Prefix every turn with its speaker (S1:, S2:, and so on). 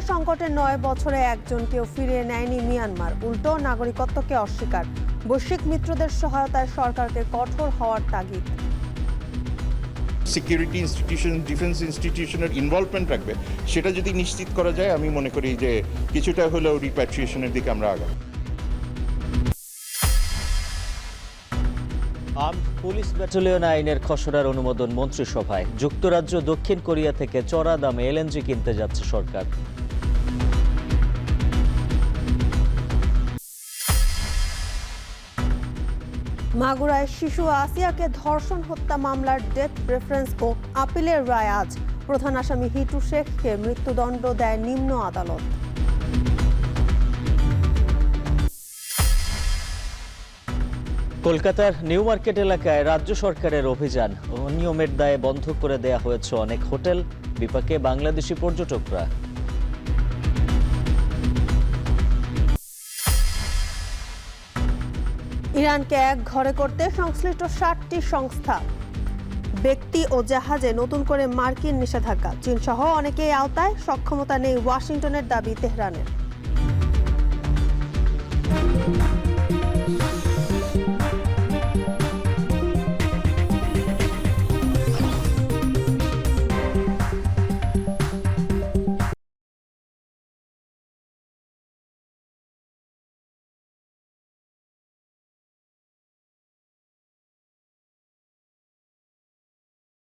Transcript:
S1: সংকটের 9 বছরে একজনকেও ফিরিয়ে নেয়নি মিয়ানমার, উল্টো নাগরিকত্বকে অস্বীকার। বৈশ্বিক মিত্রদের সহায়তায় সরকারকে কঠোর হওয়ার তাগিদ।
S2: সিকিউরিটি ইনস্টিটিউশন, ডিফেন্স ইনস্টিটিউশনের ইনভলভমেন্ট রাখবে, সেটা যদি নিশ্চিত করা যায়, আমি মনে করি যে কিছুটা হলেও রিপ্যাট্রিয়েশনের দিকে আমরা আগাবো।
S3: আর্মড পুলিশ ব্যাটালিয়ন আইনের খসড়ার অনুমোদন মন্ত্রিসভায়। যুক্তরাজ্য দক্ষিণ কোরিয়া থেকে চড়া দামে এলএনজি কিনতে যাচ্ছে সরকার।
S1: মাগুরায় শিশু আসিয়াকে ধর্ষণ হত্যা মামলার ডেথ প্রেফারেন্স ও আপিলের রায় আজ। প্রধান আসামি হিটু শেখকে মৃত্যুদণ্ড দেয় নিম্ন আদালত।
S3: কলকাতার নিউ মার্কেট এলাকায় রাজ্য সরকারের অভিযান। অনিয়মের দায়ে বন্ধ করে দেয়া হয়েছে অনেক হোটেল, বিপাকে বাংলাদেশি পর্যটকরা।
S1: ইরানকে এক ঘরে করতে সংশ্লিষ্ট 60টি সংস্থা, ব্যক্তি ও জাহাজে নতুন করে মার্কিন নিষেধাজ্ঞা। চীন সহ অনেকেই আওতায়, সক্ষমতা নেই ওয়াশিংটনের দাবি তেহরানের।